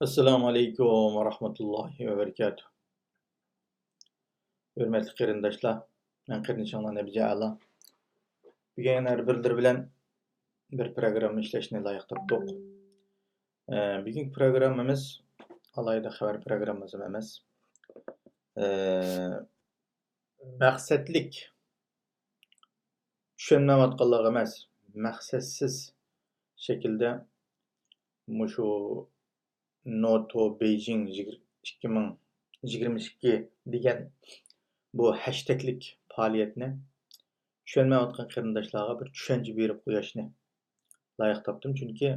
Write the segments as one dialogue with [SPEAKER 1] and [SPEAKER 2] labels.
[SPEAKER 1] Assalamu alaikum ve rahmetullahi ve berekatuh. Hürmetli qarindoshlar, men qarindoshlar Nabiga Ala. Bugun yana birdir bilan bir programma ishlashni loyiq topdik. Bugungi programmamiz alayda xabar programmasi emas. Maqsadlik tushunmayotganlar emas, maqsadsiz shaklda mushu Noto Beijing 2022 degan bu hashtaglik faoliyatni tushunmayotgan qarindoshlarga bir tushuncha berib qo'yishni loyiq topdim. Chunki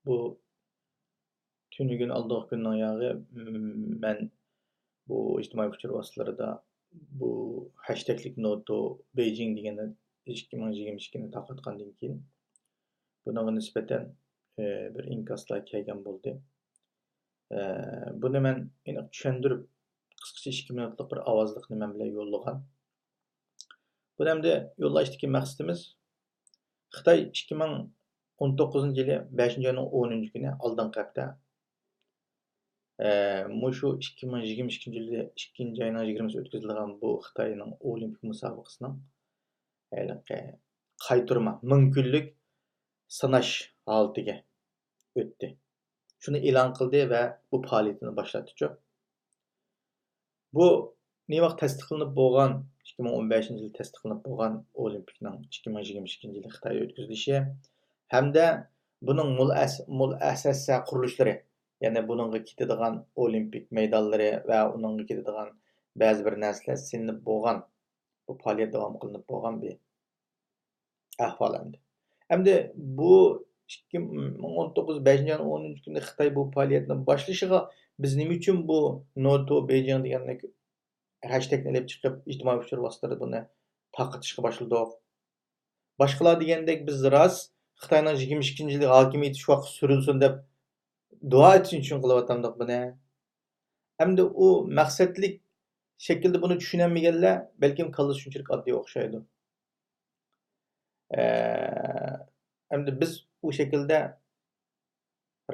[SPEAKER 1] bu tunigun oldingi kunning yog'i men bu ijtimoiy uchur vositalarida bu hashtaglik Noto Beijing degan 2022 ni tarqatgandan keyin bunga nisbatan bir inkoslar kelgan bo'ldi. Buni men aniq tushuntirib qisqacha 2 minutlik bir ovozliqni men bilan yo'llagan. Bu hamda yo'llashdagi maqsadimiz Xitoy 2019-yili 5-oyning 10-kuni oldingi hafta mushu 2022-yili 2-oyning 20-sida o'tkazilgan bu Xitoyning olimpik musobaqasining qaytarma 1000 kunlik sanash holatiga o'tdi. Shuni e'lon qildi va bu faoliyatini boshlatdi. Bu ne vaqt tasdiqlanib bo'lgan 2015-yilda tasdiqlanib bo'lgan olimpikning 2022-yilda Xitoyda o'tkazilishi hamda buning muassasa qurilishlari, ya'ni buningga ketadigan olimpik maydonlari va uningga ketadigan ba'zi bir narsalar silinib bo'lgan bu faoliyat davom qilinib bo'lgan bir ahvol endi. Hamda bu 2019 5-oyning 10-kunida Xitoy bu faoliyatni boshlashiga biz nima uchun bu Noto Beijing degan hashtagni olib chiqib ijtimoiy uchur vositalarida buni tarqatishga boshladik. Boshqalar degandek biz rost Xitoyning 22-yil hokimiyati shu vaqt surilsin deb duo etish uchun qilyapmiz buni. Hamda u maqsadlik shaklda buni tushunmaganlar balkim kallasi shunchalik oddiy o'xshaydi. Hamda biz u shaklda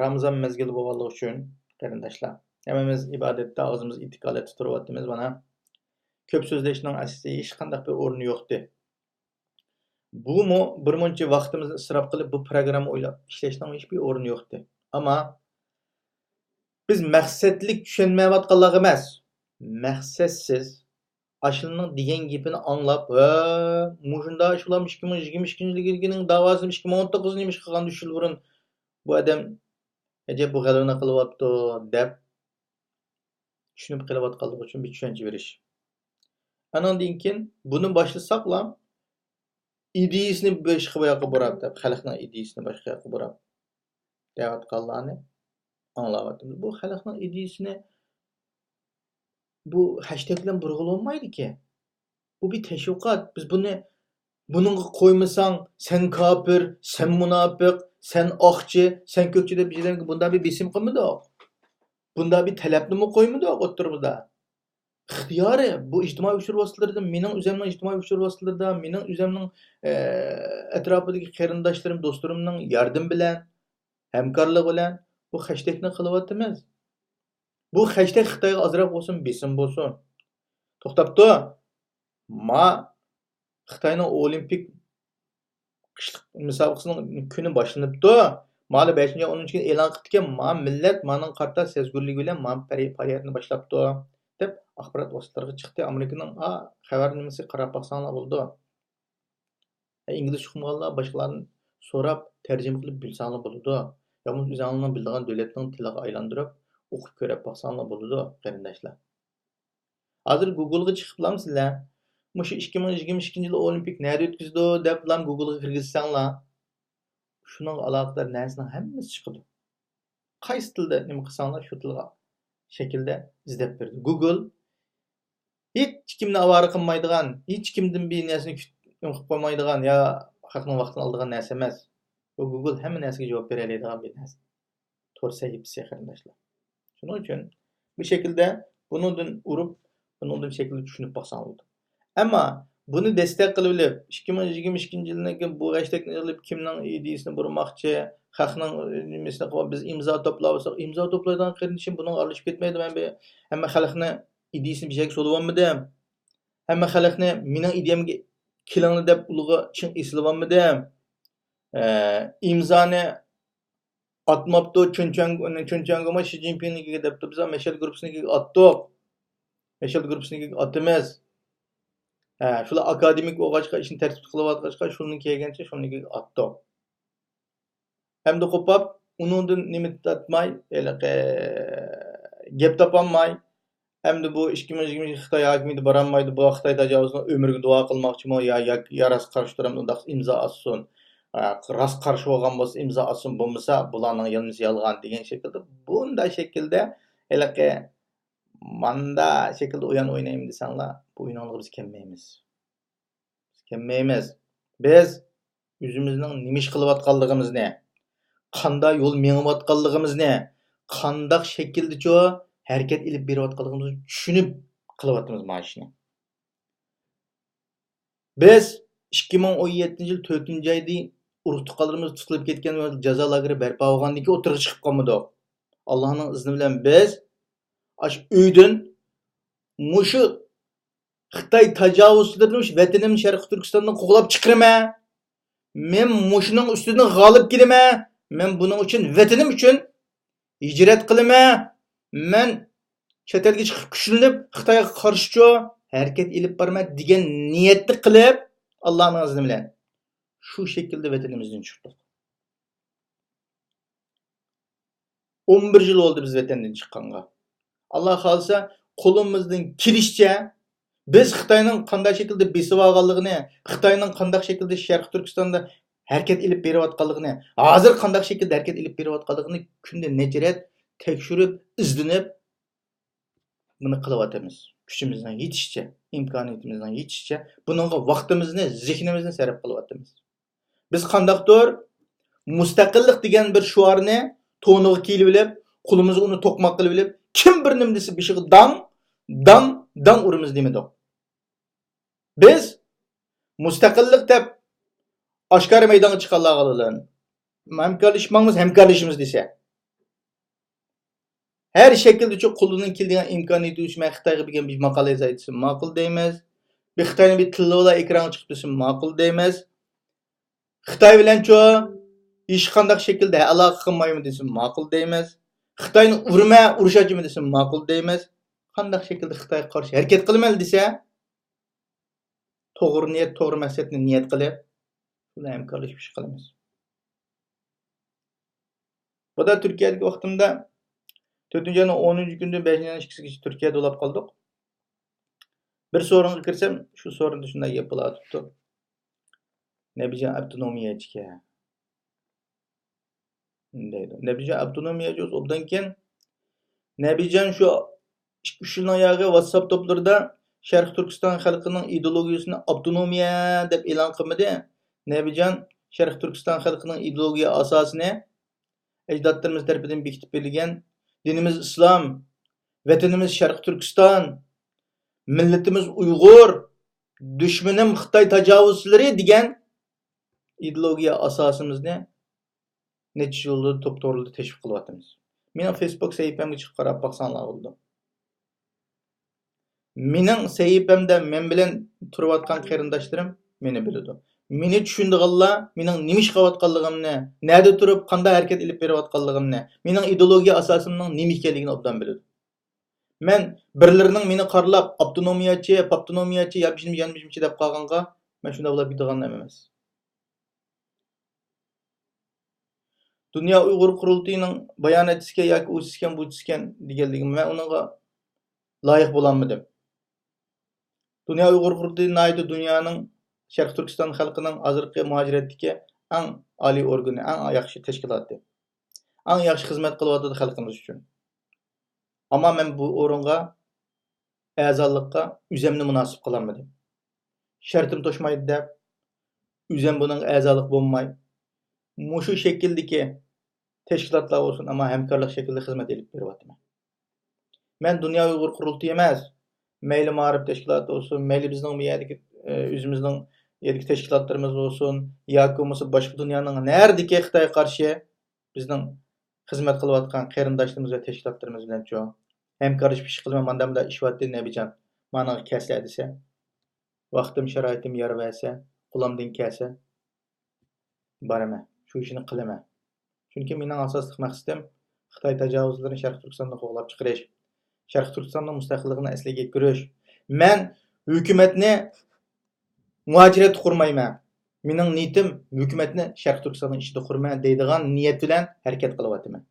[SPEAKER 1] Ramazon mezgili bo'lganligi uchun qarindoshlar hammamiz ibodatda og'zimiz itiqolat tutyapmiz. Mana ko'p so'zlashning asosiy hech qanday bir o'rni yo'qdi. Bu bir muncha vaqtimizni isrof qilib bu programma o'ylab ishlashning hech bir o'rni yo'qdi. Ammo biz maqsadlik tushunmayotganlar emas, maqsadsiz Aşılının degan gapini anglab, mushunda shular 2022-yilgining davosini 2019 nima ish qilgan ushul burun bu odam ajab bu g'alvani qilyapti deb tushunib qilayotganligi uchun bir tushuncha berish. Anandan keyin buni boshlasak-la ideyasini boshqa yoqqa borib deb, xalqning ideyasini boshqa yoqqa borib deyotganlarni anglayapmiz. Bu xalqning ideyasini bu hashtag bilan burg'ulolmaydi-ki. Bu bir tashviqot. Biz buningga qo'ymasang, sen kafir, sen munofiq, sen oqchi, sen ko'kchi deb bizlarga bunda bir besim qilmadik. Bunda bir talabni qo'ymadik o'ttirimizda. İxtiyori bu ijtimoiy uchur vositalarida, mening o'zimning ijtimoiy uchur vositalarida, mening o'zimning atrofidagi qarindoshlarim, do'stlarimning yordam bilan, hamkorlik bilan bu hashtagni qilyapmiz. Bu hashtag Xitoyga ozroq bo'lsin, besim bo'lsin. To'xtabdi. Xitoyning olimpik qishliq musobaqasining kuni boshlanibdi. Mali 5-10 kun e'lon qildik, millat mening qatta sezgurligi bilan faoliyatni boshlabdi deb axborot vositalariga chiqdi. Amerikaning xabar nimasi qarab baqsanglar bo'ldi. İngilizce qilganlar boshqalarni so'rab tarjima qilib bilsanglar bo'ladi. Yo'q, o'zingizning biladigan davlatning tiliga aylantirib o'qib ko'rib baqsanglar bo'ladi, qarindoshlar. Hozir Google'ga chiqiblamsizlar. Mushu 2022-yil olimpik nerede o'tkazdi deb bilan Google'ga kirgizsanglar, shuning aloqador narsaning hammasi chiqadi. Qaysi tilda nima qilsanglar shu tilga shaklda izlab berdi. Google hech kimni avara qilmaydigan, hech kimdan bir narsani kutib qo'ymaydigan yo xalqning vaqtini oladigan narsa emas. Bu Google hamma narsaga javob bera oladigan bir narsa. To'g'ri sahifasi qarindoshlar. Shuning uchun bu shaklda bundan urib, bundan shaklda tushunib baqsanglar bo'ladi. Ama Buni destek qilib bilib 2022 yildan bu hashtagni qilib kimning ideyasini burmoqchi, xalqning nimasini qilib biz imzo to'plab imzo to'playdigan qarindishim buning aralashib ketmaydi. Men hamma xalqni ideyasini bir joyga so'lyapmidim. Hamma xalqni mening ideyamga kilingni deb ulug'i chin eslayapmidim. İmzani atmaptı Chunchangoma Xi Jinpingnikiga debdi biz mashal gruppasinikiga atdik. Mashal gruppasinikiga atamiz. Shular akademik o'g'achqa ishni tartib qilayotgachqa shuni kelgancha shunikiga atdik. Hamda qo'pab uningdan nima tatmay, gap topolmay, hamda bu 2020 Xitoy hokimiyati borolmaydi, bu Xitoy tajovuzini umrga duo qilmoqchimi yo yaras qarshi turamdi, undaq imzo atsin. Rast qarşı olgan bolsa imza atsın bo'lmasa bularning yalnız yalgan degan şekilde bunday şekilde elaqi manda şekilde o'yin o'ynaymiz desanlar bu o'yinlarga biz kelmaymiz. Biz o'zimizning nima ish qilayotganligimizni, qanday yo'l mengayotganligimizni, qanday shaklda harakat ilib berayotganligimizni tushunib qilyapmiz mana shuni. Biz 2017 yil 4-oyda urug'tuqqanlarimiz tutilib ketgan va jazo lageri barpo bo'lgandan keyin o'tirib chiqib qolmadik. Allohning izni bilan biz ash uydan mushu Xitoy tajovuzchilarini vatanim Sharqiy Turkistondan qo'g'lab chiqiraman. Men mushuning ustidan g'olib kelaman. Men buning uchun vatanim uchun hijrat qilaman. Men chet elga chiqib kuchlanib Xitoyga qarshi harakat ilib borman degan niyatni qilib Allohning izni bilan şu şekilde vatanimizden çıktık. 11 yıl oldu biz vatandan çıqqanga. Allah kalsa kolumuzdan kirişçe biz Xitoyning qanday şekilde besib olganligini, Xitoyning qanday şekilde Sharq Turkistonda harakat ilib berayotganligini, hozir qanday şekilde harakat ilib berayotganligini kunda necharet tekshirib, izlanib buni qilyapmiz. Kuchimizdan yetishicha, imkoniyatimizdan yetishicha buningga vaqtimizni, zehnimizni sarf qilyapmiz. Biz qandaqdir mustaqillik degan bir shuarni to'niga kiyib olib, qo'limizga uni to'qmoq qilib olib, kim bir nim desa beshiga dam urimiz demedik. Biz mustaqillik deb oshkor maydonga chiqqanlarga bilan hamkorlashishimiz desa. Her şekilde çok qo'lidan kelgan imkoniyati uchun Xitoyga bergan bir maqola yozaydi, ma'qul deymiz. Bir Xitoyning bir tillola ekranga chiqib tursa ma'qul deymiz. Xitoy bilan hech qanday shaklda aloqa qilmaymi desam ma'qul deymiz. Xitoyni urishachimi desam ma'qul deymiz. Qanday shaklda Xitoyga qarshi harakat qilaman desa, to'g'ri niyat, to'g'ri maqsadni niyat qilib, ular hamkorlashib ish qilamiz. Bu da Turkiyadagi vaqtimda 4-oyning 10-kunida 5-2 Turkiyada bo'lib qoldik. Bir so'ringa kirsam, shu so'rinda shunday gap bo'lardi. Nebijan avtonomiyachiga deydi. Nebijan avtonomiyachi o'zdan keyin Nebijan shu 2-3 yildan yog'i WhatsApp to'plarida Sharq Turkiston xalqining ideologiyasini avtonomiya deb e'lon qilmadi. Nebijan Sharq Turkiston xalqining ideologiya asosini ajdodlarimiz tomonidan bekitib berilgan dinimiz islom, vatanimiz Sharq Turkiston, millatimiz Uyg'ur, dushmanim Xitoy tajovuzchilari degan ideologiya asosimizni necha yo'lda to'p-to'g'rilda tashviq qilyapmiz. Mening Facebook sahifamga chiqib qarab baqsanlar bo'ldi. Mening sahifamda men bilan turayotgan qarindoshlarim meni biladi. Meni tushundiganlar mening nima ish qilayotganligimni, nerda turib qanday harakat ilib berayotganligimni, mening ideologiya asosimning nima ekanligini obdan biladi. Men birlarining meni qarlab avtonomiyachi yanmishimchi deb qolganga men shunday bo'lib bitganman emas. Dünya Uyg'ur qurultiyining bayonotisiga yoki o'sisgan butisgan deganligim men uningga loyiq bo'lolmadim. Dünya Uyg'ur qurultiyi naydi dunyoning Sharq Turkiston xalqining hozirgi muhojiratdagi eng oliy organi, eng yaxshi tashkiloti. Eng yaxshi xizmat qilyapti xalqimiz uchun. Ammo men bu o'ringa a'zolikqa o'zimni munosib qilolmadim. Shartim to'shmaydi deb o'zim buning a'zolik bo'lmay, mushu shakldagi tashkilotlar bo'lsin, ammo hamkorlik shaklida xizmat elib beryapman. Men Dünya Uyg'ur qurultiyi emas, mayli ma'rif tashkiloti bo'lsin, mayli bizning bu yerdagi özümüzün yerki teşkilatlarımız olsun, yoki bo'lmasa boshqa dunyoning nerdiki Xitoyga qarshi bizning xizmat qilayotgan qarindoshlarimiz va tashkilotlarimiz bilan hamkorlashib ish qilma mandamda ishvatdi Nabijon. Mana kelsa desa, vaqtim sharoitim yor versa, qo'limdan kelsa boraman. Shu ishni qilaman. Chunki mening asosiy maqsadim Xitoy tajovuzlarini Sharq Turkistonda qo'g'lab chiqarish, Sharq Turkistonning mustaqilligini asliga kirish. Men hukumatni muajirat qurmayman. Mening niyatim hukumatni Sharq Turkistonning ichida qurman deydigan niyat bilan harakat qilyapman.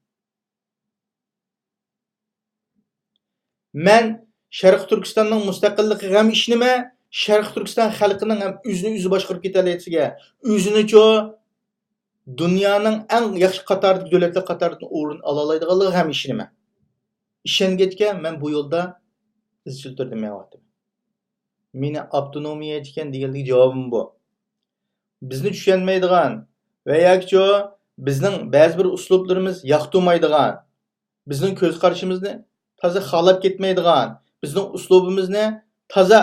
[SPEAKER 1] Men Sharq Turkistonning mustaqilligiga ham ishnima, Sharq Turkiston xalqining ham o'zini boshqarib ketalayotganiga, o'zini-cho dunyoning eng yaxshi qatordagi davlatlar qatoridan o'rin ola oladiganligiga ham ishnima. İşengechga men bu yo'lda izchil turda menyapman. Meni avtonomiya ekan deganlik javobim bu. Bizni tushunmaydigan va yoki bizning ba'zi bir uslublarimiz yoqtirmaydigan, bizning ko'z qarashimizni toza xalab ketmaydigan, bizning uslubimizni toza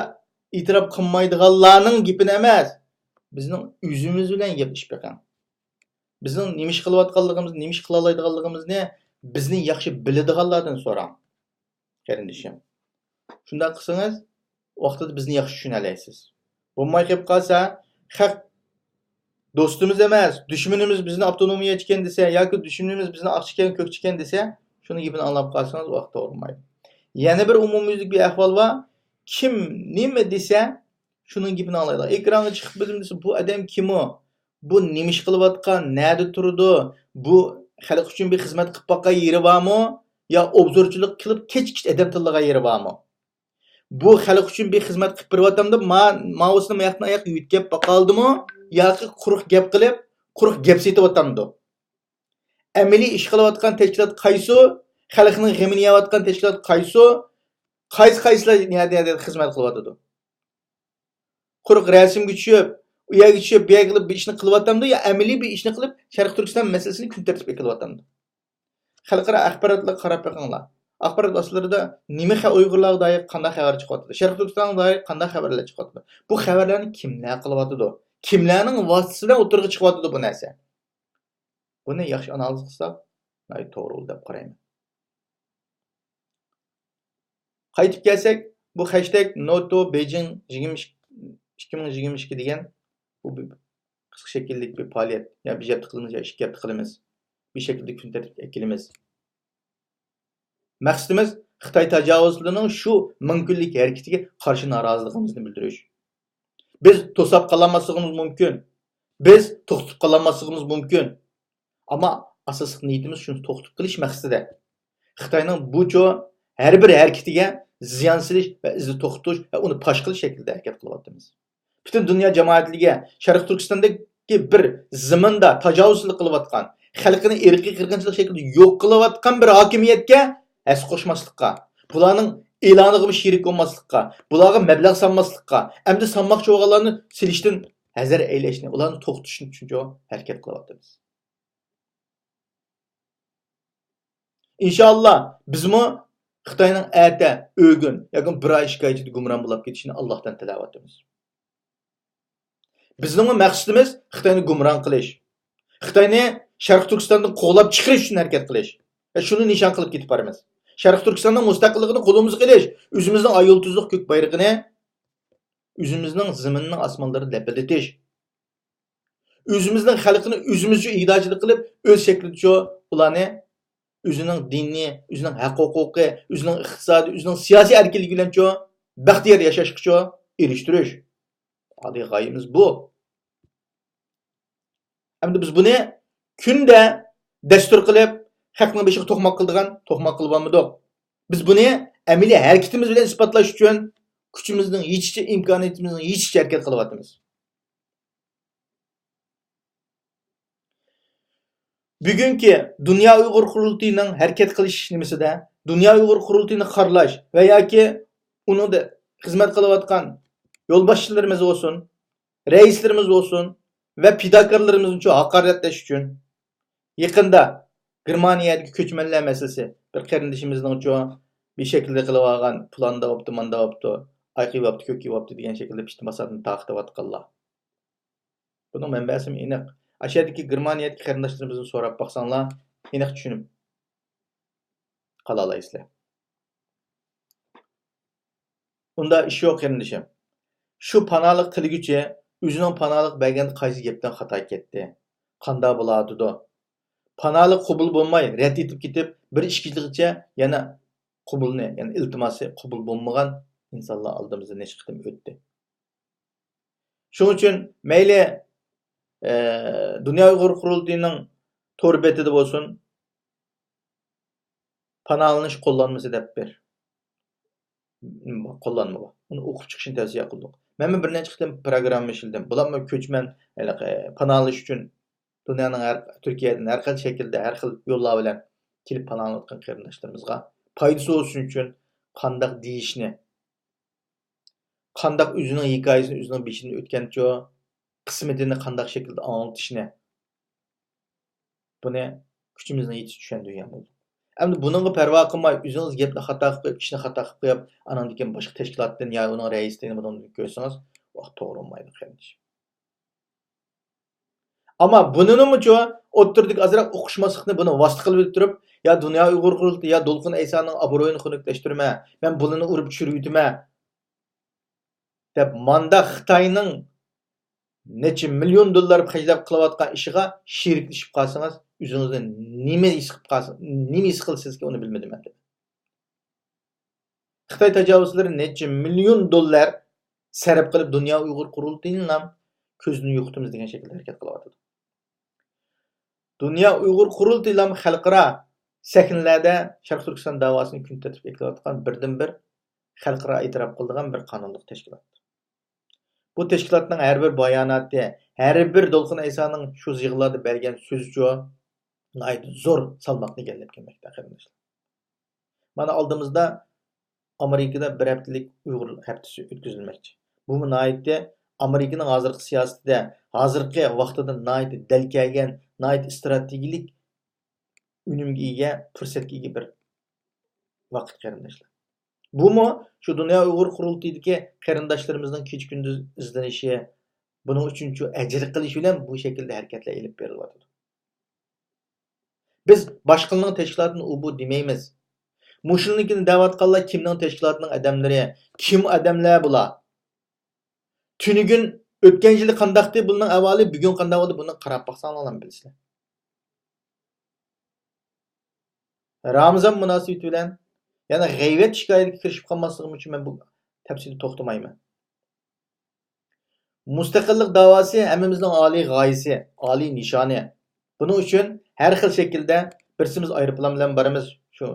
[SPEAKER 1] e'tirof qilmaydiganlarning gapini emas, bizning o'zimiz bilan gaplashib beqing. Bizning nima ish qilayotganligimizni, nima ish qila oladiganligimizni bizni yaxshi biladiganlardan so'rang. Qarindishim. Shunday qilsangiz, vaqtida bizni yaxshi tushuna olasiz. Bo'lmay qolib qolsa, haq do'stimiz emas, dushmanimiz bizni avtonomiya ekan desa, yoki dushmanimiz bizni oqchikan, ko'kchikan desa, shuni gapini anglab qolsangiz vaqt to'g'rimaydi. Yana bir umumyuzlik bir ahvol bor. Kim nima desa, shuning gapini anglaydi. Ekranga chiqib bildim desa, bu odam kim o? Bu nima ish qilayotgan, nerda turdi? Bu xalq uchun bir xizmat qilib boqqan yeri bormi? Ya obzorchilik qilib kech-kech adam tillagan yeri bormi? Bu xalq uchun bir xizmat qilib berayotamda, ma'usini mayaqdan oyoq yutkab boqaldimi? Yoki quruq gap qilib, quruq gap setyaptamdi? Amaliy ish qilayotgan tashkilot qaysi? Xalqning g'amini yeyotgan tashkilot qaysi? Qaysilar nerda xizmat qilyapti? Quruq rasmga tushib, u yerga tushib, bu yerga bir ishni qilyaptamdi yo amaliy bir ishni qilib, Sharq Turkiston masalasini kun tartibga qilyaptamdi? Xalqaro axborotlarga qarab beqinglar. Axborot vositalarida nima Uyg'urlarga doir qanday xabar chiqyapti? Sharq Turkistonga doir qanday xabarlar chiqyapti? Bu xabarlarni kimlar qilyapti? Kimlarning vositasidan o'tirg'i chiqyapti bu narsa? Buni yaxshi analiz qilsak, to'g'ri deb qarayman. Qaytib kelsak, bu #Noto Beijing 2022 degan bu qisqa shaklli bir faoliyat. Ya bir hafta qilamiz, ya 2 hafta qilamiz. Bir şekilde kun tartibga kelamiz. Maqsadimiz Xitoy tajovuzlarining shu mumkinlik harakatiga qarshi noroziligimizni bildirish. Biz to'sab qolmasligimiz mumkin. Biz to'xtab qolmasligimiz mumkin. Ammo asosiy niyatimiz shuni to'xtab qilish maqsadida. Xitoyning bu har bir harakatiga ziyon silish va izni to'xtatish va uni pash qilish shaklida harakat qilyapmiz. Butun dunyo jamoatligiga Sharq Turkistondagi bir zaminda tajovuzlik qilayotgan, xalqini irqiy qirg'inchilik shaklida yo'q qilayotgan bir hokimiyatga as qo'shmaslikqa, bularning e'loniga bir sherik bo'lmaslikqa, bularga mablag' solmaslikqa, endi sanmoqchi bo'lganlarni silishdan hazar aylashni, ularni to'xtatishni uchun harakat qilyapmiz. İnşallah bizmi Xitoyning ata, o'gun, yoki bir oy ishga gumron bo'lib ketishini Allohdan tilayapmiz. Bizning maqsadimiz Xitoyni gumron qilish. Xitoyni Sharq Turkistondan qo'g'lab chiqarish uchun harakat qilish. Va shuni nishon qilib ketib boramiz. Sharq Turkistonning mustaqilligini qo'limizga qilish, o'zimizning ay yulduzlik ko'k bayrog'ini o'zimizning zaminning osmonlarida lapilatish. O'zimizning xalqini o'zimizcha ig'dochilik qilib, o'z shaklicha ularni o'zining diniy, o'zining haq-huquqi, o'zining iqtisodiy, o'zining siyosiy erkinligi bilan baxtiyor yashashga erishtirish. Adi g'oyamiz bu. Endi biz buni kunda dastur qilib, haqning beshiga to'qmoq qildigan, to'qmoq qilib olmadik. Biz buni amaliy harakatimiz bilan isbotlash uchun kuchimizning yetishicha, imkoniyatimizning yetishicha harakat qilyapmiz. Bugungi Dunyo Uyg'ur qurultiyining harakat qilish nimasida, Dunyo Uyg'ur qurultiyini qarlash va yoki uningda xizmat qilayotgan yo'lboshchilarimiz bo'lsin, raislarimiz bo'lsin va fidokorlarimiz uchun haqoratlash uchun yaqinda Germaniyadagi ko'chmanlar masalasi bir qarindishimizning uchun bir shaklda qilib olgan planda bo'pti, manda bo'pti. ay kıyıptı, kök kıyıptı degan şekilde pişti masadını taqıtıvatqanlar. Bunun mənbəsi aniq. Aşağıdaki Germaniyadagi qarindoshlarimizni so'rab baqsanglar, aniq tushunib qala olaysizlar. Unda ish yo'q qarindishim. Shu panolik qilguchi o'zining panolik berganda qaysi gapdan xato ketdi? Qanday bo'ladi? Panolik qabul bo'lmay, rad etib ketib, bir ikki yilgacha yana qabulni, ya'ni iltimosi qabul bo'lmagan insonlar oldimizda necha qitim o'tdi. Shuning uchun mayli Dünya Uyghur Qurultayı'nın to'r betida bo'lsin, panohlanish qo'llanmasi deb ber. Qo'llanma bor. Uni o'qib chiqishni tavsiya qildik. Men bir necha qitim programma ishildim. Bularni ko'chman panohlash uchun dunyoning Turkiyadan har xil shaklda, har xil yo'llar bilan kelib panohlanayotgan qarindoshlarimizga foydasi bo'lsin uchun qandoq deyishni, qandoq o'zining hikoyasini o'zining beshidan o'tgancha qismatini qandoq shaklda anlatishni, buni kuchimizni yetish tushundirgan bo'ldi. Endi buningga parvo qilmay, o'zingiz gapni xato qilib, ishni xato qilib qo'yib, anandan keyin boshqa tashkilotdan yo uning raisligini bundan ko'rsangiz, vaqt to'g'ri bo'lmaydi qarindosh. Ama bununmucho o'ttirdik azroq o'qishmaslikni buni vosita qilib turib, ya Dunyo Uyg'ur Qurultiyi ya Dolqin Aysoning obro'yini xunuklaştirma, men bunini urib tushirayotma deb manda Xitoyning necha million dollar xarjlab qilayotgan ishiga sheriklashib qolsangiz, o'zingizni nima his qilib qolsiz, nima his qilsizki uni bilmadim men. Xitoy tajovuzlari necha million dollar sarf qilib Dunyo Uyg'ur Qurultiyining ham ko'zini yo'qitimiz degan shaklda harakat qilyapti. Dünya Uyghur Qurultiyi xalqaro sahnlarda Sharq Turkiston davosini kun tartibga keltirayotgan birdan-bir xalqaro e'tirof qilingan bir qonunliq tashkilot. Bu tashkilotning har bir bayonoti, har bir Dolqin Aysoning shu yig'larda bergan so'zicha zo'r salmoqni egallab kelmoqda qarindoshlar. Mana oldimizda Amerikada bir haftalik Uyg'ur haftasi o'tkazilmoqchi. Bu nihoyatda Amerikaning hozirgi siyosatida, hozirgi vaqtida nihoyatda dal kelgan, nihoyat strategik unumga ega, fursatga ega bir vaqt qarindoshlar. Bumi shu Dunyo Uyg'ur Qurultiyidagi qarindoshlarimizning kecha kunduz izlanishi, buning uchun shu ajr qilish bilan bu shaklda harakatlar olib berilyapti. Biz boshqalarning tashkilotini u bu demaymiz. Mushulnikini da'vatqanlar kimning tashkilotining odamlari, kim odamlar bular? Tunigun o'tgan yili qandaqdi buning avvali, bugun qanday bo'ldi buni qarab baqsanglar ham bilasizlar. Ramazon munosabati bilan yana g'ayvat shikoyatiga kirishib qolmasligim uchun men bu tafsilda to'xtamayman. Mustaqillik da'vosi hammamizning oliy g'oyasi, oliy nishoni. Buning uchun har xil shaklda birsimiz aeroplan bilan boramiz shu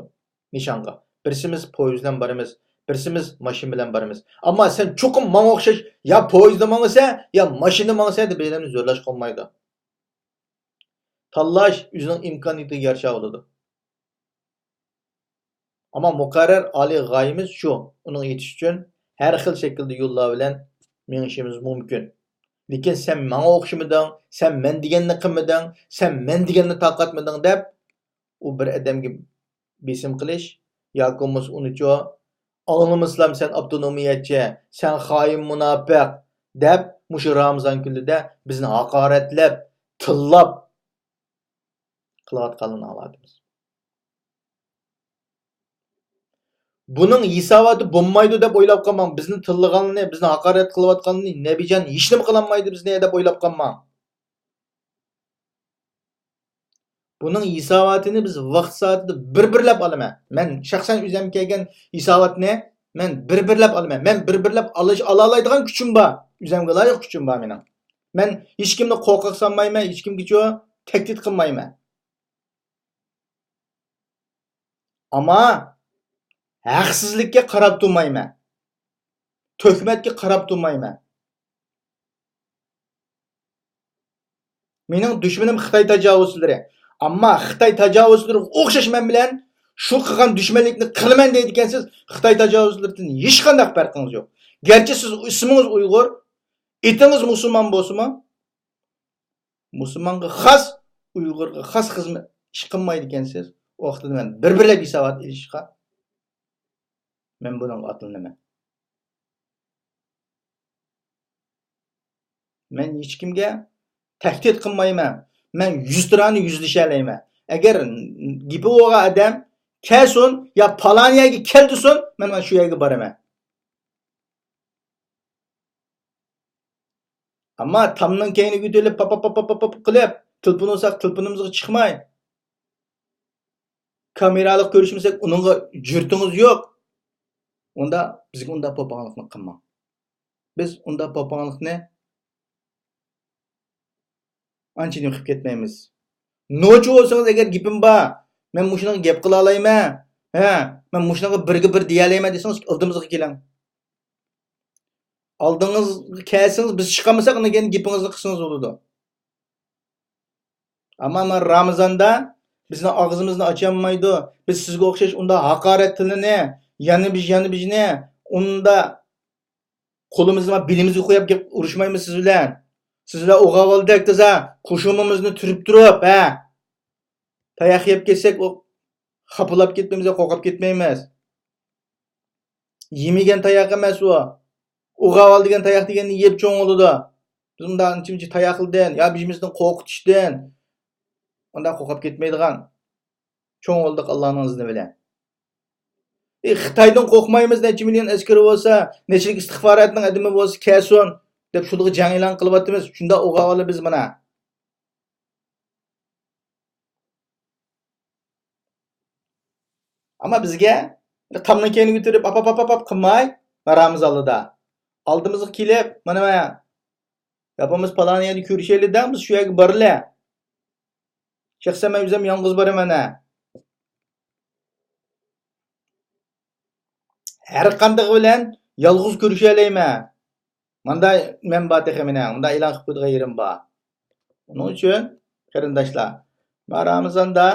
[SPEAKER 1] nishonga, birsimiz poyezd bilan boramiz, birsimiz mashina bilan boramiz. Ammo sen cho'qim menga o'xshash ya poyezdda mangsa, ya mashina mangsa deb bilamni zo'rlash qolmaydi. Tanlash o'zining imkoniyatiga yarasha bo'ladi. Ama muqarrar oliy g'oyamiz shu. Uning yetish uchun har xil shaklda yo'llar bilan menishimiz mumkin. Lekin sen menga o'xshamading, sen men deganni qilmading, sen men deganni taqatmading deb u bir odamga besim qilish yoki unicho anglamaslam sen avtonomiyatchi, sen xoin munofiq deb mushu Ramazon kunida bizni haqoratlab, tillab qilayotganini oladimiz. Bunun hisobati bo'lmaydi deb o'ylab qolmang. Bizni tillaganini, bizni haqorat qilayotganini Nabijon hech nima qilolmaydi bizni deb o'ylab qolmang. Bunun hisobatini biz vaqt soatida bir-birlab olaman. Men shaxsan o'zim kelgan hisobatni men bir-birlab olaman. Men bir-birlab ola oladigan kuchim bor. O'zimga loyiq kuchim bor mening. Men hech kimni qo'rqoq sanmayman, hech kimga tahdid qilmayman. Ammo haqsizlikka qarab turmayman. Töhmatga qarab turmayman. Mening dushmanim Xitoy tajovuzchilari. Ammo Xitoy tajovuzchilari o'xshash men bilan shu qilgan dushmanlikni qilaman deydigansiz, Xitoy tajovuzchilaridan hech qanday farqingiz yo'q. Garchi siz ismingiz Uyg'ur, etingiz musulmon bo'lsa-mu, musulmonga xos, Uyg'urga xos xizmat ish qilmaydigansiz, o vaqtda men bir-birlab hisobot ilishga men buning otilnaman. Men hech kimga tahdid qilmayman. Men 100 tirani yüzleşelayman. Agar gipi o'g'a adam kelsin ya palon yerga keldisin, men shu yerga boraman. Amma tamning keyni ko'tarilib pap qilib, tilpinsak tilpinimizga chiqmay. Kameralik ko'rishmasak, uningga jurtingiz yo'q. Unda bizga unda popanlikni qilmang. Biz unda popanlikni anchini qilib ketmaymiz. Nochi bo'lsangiz agar gapim bor, men mushunga gap qila olayman. Men mushunga birga bir deya olayman desangiz, oldimizga keling. Oldingizga kelsangiz, biz chiqamasak, undan keyin gapingizni qilsangiz bo'ladi. Amma men Ramazonda bizni og'zimizni ocholmaydi. Biz sizga o'xshash unda haqorat tilini, yana bijni, unda qo'limizni bilimizga qo'yib gap urushmaymiz siz bilan. Sizlar o'g'avaldek desa, qo'shimimizni turib turib, tayoq yeb ketsak, xapilab ketmaymiz, qo'rqib ketmaymiz. Yemigan tayoq emas u. O'g'aval degan tayoq deganni yeb cho'ng bo'ladi. Biz undan ancha tayoqildan, yo bizimizdan qo'rqitishdan undan qo'rqib ketmaydigan cho'ng bo'ldik Allohning izni bilan. Xitoydan qo'rqmaymiz, necha million askari bo'lsa, nechilik istig'foratning adimi bo'lsa, kelsin deb shunday jang e'lon qilyapmiz. Shunda o'g'avali biz mana. Amma bizga tamdan keyin o'tirib apap qilmay, baramiz oldida. Oldimizga kelib, mana yapamiz palon yerda ko'rishaylik da, biz shu yerga borlar. Shaxsan men o'zim yolg'iz boraman. Har qanday bilan yolg'iz ko'rishalayman. Manda men batexamina, unda e'lon qilib qo'ydigan yerim bor. Uning uchun qarindoshlar, Ramazonda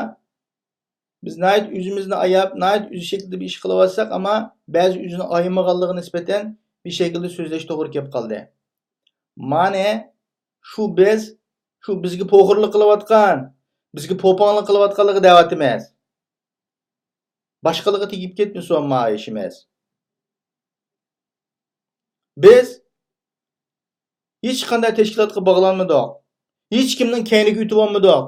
[SPEAKER 1] biz nayt o'zimizni ayab, nayt o'z shaklida bir ish qilyapsak, ammo ba'zi o'zini ayamaganligi nisbatan bir shaklda so'zlash to'g'ri kelib qoldi. Mana shu bizga po'g'irlik qilayotgan, bizga po'ponlik qilayotganligi da'vat emas. Boshqalarga tegib ketmasin ma ishimiz. Biz hech qanday tashkilotga bog'lanmadik. Hech kimning kayniga yutib olmadik.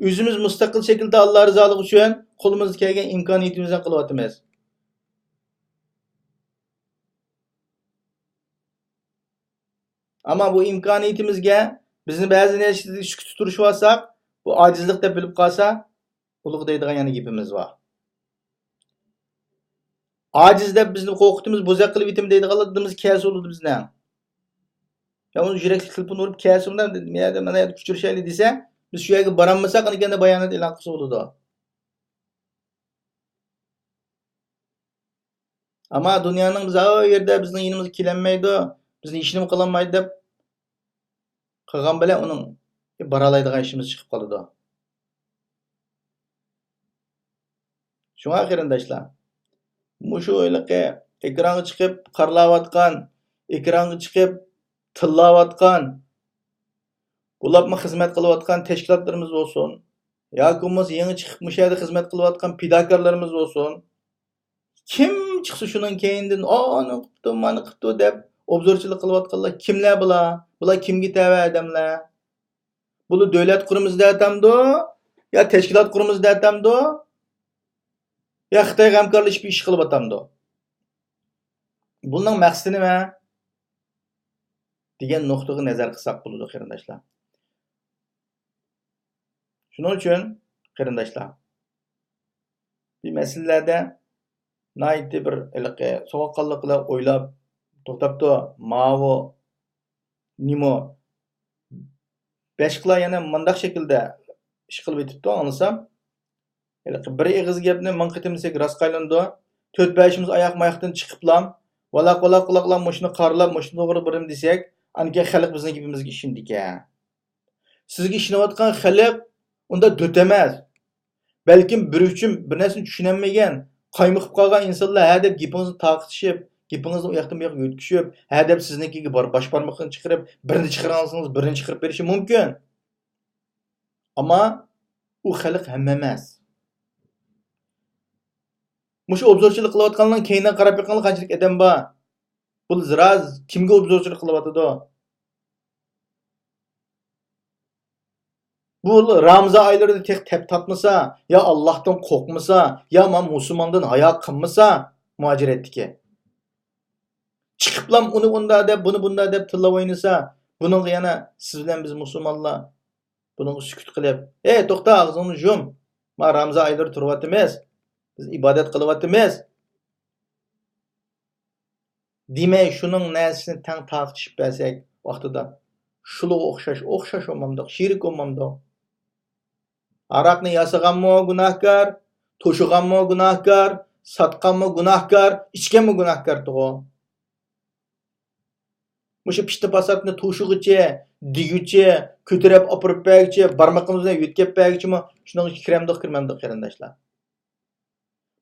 [SPEAKER 1] O'zimiz mustaqil shaklda Alloh rizoligi uchun qo'limizga kelgan imkoniyatimizni qilyapmiz. Ammo bu imkoniyatimizga bizni ba'zi narsalarda sukut turishib olsak, bu ojizlik deb bilib qolsa, ulug' deydigan yana gapimiz bor. Ojiz deb bizni qo'rqitimiz, bo'zaq qilib yetim deydiganlarimiz kelsa bo'ladi bizdan. Ya uni yurakli qilib urib kelsimdan mana kuchirishaylik desa, biz shu yerga borolmasak, ana bayonot e'lon qilsa bo'ladi. Ammo dunyoning biz o yerda bizning yinimizga kelinmaydi, bizni ishni qilolmaydi deb qilgan bilan uning bora oladigan ishimiz chiqib qoladi. Shunga qarindoshlar, mushu o'yliqi ekranga chiqib qarlayotgan, ekranga chiqib tillayotgan, bularga xizmat qilayotgan tashkilotlarimiz bo'lsin, yoki bo'lmasa yangi chiqib mushayda xizmat qilayotgan fidokorlarimiz bo'lsin. Kim chiqsa shuning keyindan "Ani qipti, mani qipti" deb obzorchilik qilayotganlar kimlar bular? Bular kimga tava odamlar? Bular davlat qurimizda atamdi, yo tashkilot qurimizda atamdi, yo Xitoyga hamkorlashib ish qilib atamdi. Buning maqsadi nima? degan nuqtaga nazar qilsak bo'ladi qarindoshlar. Shuning uchun qarindoshlar, bu masalalarda naytdi bir sovuqqonliklar o'ylab to'xtabdi, mavo nimo boshqalar yana mundaq shaklda ish qilib o'tibdi, anlasam bir eg'iz gapni ming qitim desak rost qaylandi. 4-5imiz oyoq-moyoqdan chiqiblam, valaq mushuni qarlab, mushuni to'g'ri birim desak, anki xalq bizning gapimizga ishindi ekan. Sizga ishlayotgan xalq unda do't emas. Balkim bir uchun bir narsani tushunolmagan, qaymiqib qolgan insonlar ha deb gapingizni taqitishib, gapingizni u yoqdan bu yoqqa yo'tkishib, ha deb siznikiga bor bosh barmoqni chiqarib, birini chiqara olsangiz, birini chiqarib berishi mumkin. Ammo u xalq hamma emas. Mushu obzorchilik qilayotganlarning keyindan qarab yiqqanlar qanchalik odam bor? Bu ziraz kimga obzorchilik qilyapti? Bu Ramazan aylarında tek tep tatmasa, ya Allah'tan korkmasa, ya Müslümandan haya kılmasa muhaciretdiki. Çıkıplam onu bunda dep, bunu bunda dep tilla oynasa, bunun yana siz bilen biz Müslümanlar bunun sükut kılıp, to'xta ağzını yum. Ma Ramazan ayları turvatimiz. Biz ibadet kılıvatimiz. Demey şunun nesini tang tartışıp bersek vaqtida şulu o'xshash olmamdoq, şirik olmamdoq. Araqni yasaganmı günahkar, to'shiganmı günahkar, satganmı günahkar, ichganmı günahkar to'g'o. Muşu pishti pasatni to'shig'icha, digucha, ko'tarib opirib bergicha, barmoqimizni yutkab bergichmi, shuning kirmamdoq qarindoshlar.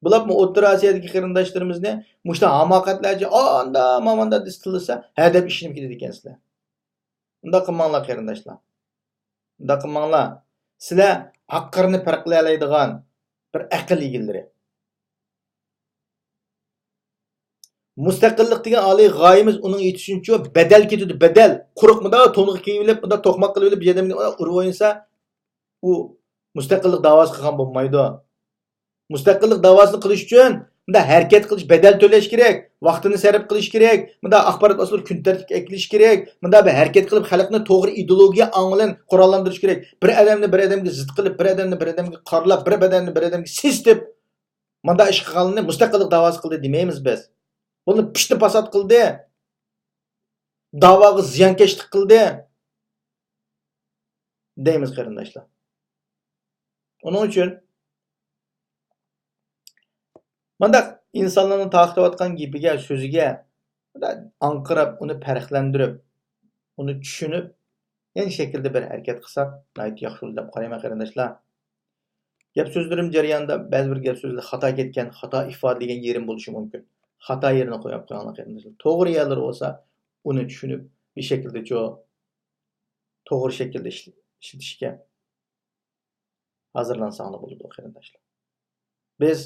[SPEAKER 1] Bulapmı O'rta Osiyodagi qarindoshlarimizni mushta hamoqatlarcha anda mamanda distilsa, ha deb ishinib ketadi ekansizlar. Unda qilmanglar qarindoshlar. Unda qilmanglar. Sizlar haqqarni farqlay oladigan bir aql egillari. Mustaqillik degan oliy g'oyamiz uning yetishuncha badal ketadi, badal. Quruqmida to'niq kiyilib, bunda to'qmoq qilib bir yerdan urib o'yinsa, u mustaqillik da'vosi qilgan bo'lmaydi. Mustaqillik davosini qilish uchun bunda harakat qilish, badal to'lash kerak, vaqtini sarf qilish kerak, bunda axborot usul kun tartibga ekilish kerak, bunda bir harakat qilib xalqni to'g'ri ideologiya bilan qurollantirish kerak. Bir odamga zid qilib, bir odamga qorlab, bir odamga sistib, bunda ish qilganini mustaqillik davosi qildi demaymiz biz. Buni pishti pasat qildi. Da'voga ziyonkashlik qildi deymiz qarindoshlar. Onun uchun Mandaq insanların taqtiyotgan gibiga, so'ziga anqirab, uni farqlantirib, uni tushunib, yangi shaklda bir harakat qilsak, g'oyat yaxshi bo'ladi deb qarayman qarindoshlar. Gap so'zlarim jarayonida ba'zi bir gap so'zlar xato ketgan, xato ifodalagan yerim bo'lishi mumkin. Xato yerini qo'yib qo'yganlar qarindoshlar. To'g'ri yerlar bo'lsa, uni tushunib, bir shaklda to'g'ri shaklda ishlatishga hazırlansanglar bo'ladi qarindoshlar. Biz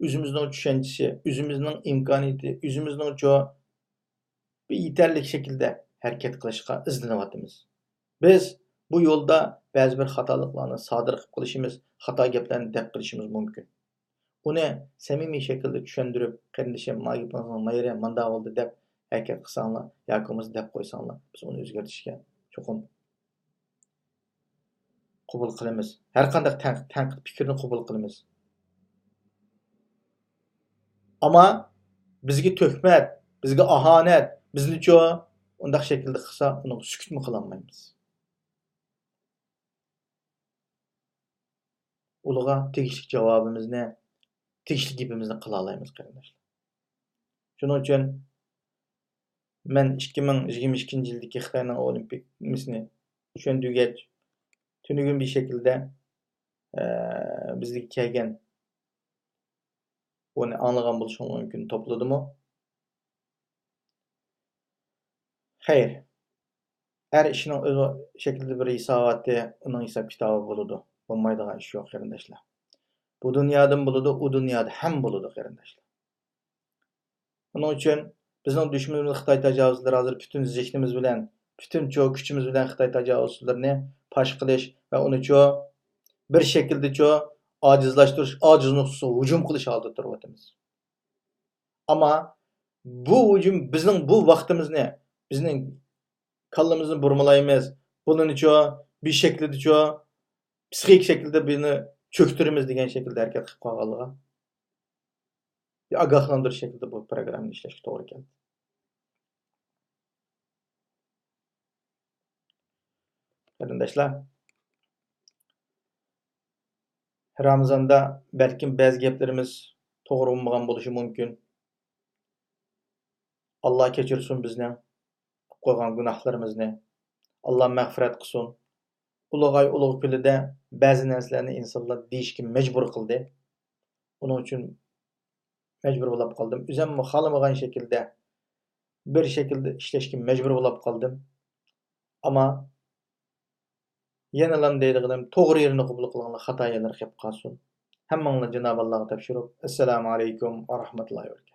[SPEAKER 1] özümüzün düşüncesi, özümüzün imkaniyeti, özümüzün bir yeterli şekilde hareket kılışqa izlanyapmiz. Biz bu yolda bazı bir xatoliklarni sodir qilib qilishimiz, xato gaplarni deb qilishimiz mumkin. Uni samimiy shaklda tushuntirib, qarindishim, mayra manda oldi deb harakat qilsanglar, yoki deb qo'ysanglar, biz uni o'zgartirishga cho'qim qabul qilamiz. Har qanday tanqid fikrni qabul qilamiz. Ama bizga töhmet, bizga ahanet, bizni undaq şekilde qilsa, uni sukut mu qilolmaymiz. Uluğa tegishli javobimizni, tegishli gapimizni qila olamiz qarindoshlar. Shuning uchun men 2022-yildagi Xitoyning olimpik misni tushundugach, tunugun bir şekilde bizga kelgan onu anlagan bo'lishim mumkin topladimi? Hayır. Her işinin öz şekilde bir hisobati, uning hisob kitobi bo'ladi. Bo'lmaydigan ish yo'q qarindoshlar. Bu dunyodan bo'ladi, u dunyoda ham bo'ladi qarindoshlar. Buning uchun bizning dushmanimiz Xitoy tajovuzlari hozir butun zihnimiz bilan, butun kuchimiz bilan Xitoy tajovuzlarini pash qilish va uni bir şekilde acizlashtirish, aciz nuqsasiga hujum qilish oldida turyapmiz. Ama bu hujum bizning bu vaqtimizni, bizning kallamizni burmalaymiz. Bunun bir şekilde psixik şekilde birini çöktürürüz degan şekilde harakat qilib qolganligiga bir ogohlantirish şekilde bu programmani ishlashga to'g'ri keldi. Qarindoshlar, Ramazonda balkim ba'zi gaplarimiz to'g'ri bo'lmagan bo'lishi mumkin. Alloh kechirsin bizni, qo'ygan gunohlarimizni. Alloh mag'firat qilsin. Ulug'ay ulug' kunida ba'zi narsalarni insonlar deyishga majbur qildi. Uning uchun majbur bo'lib qoldim. O'zimni xohlamagan shaklda bir shaklda ishlashga majbur bo'lib qoldim. Ammo yana ham deydiganim to'g'ri yerini qabul qilganlar xato yerlar qilib qolsin. Hammanglar Janob Allohga topshirib, assalomu alaykum va rahmatullohi va barakatuh.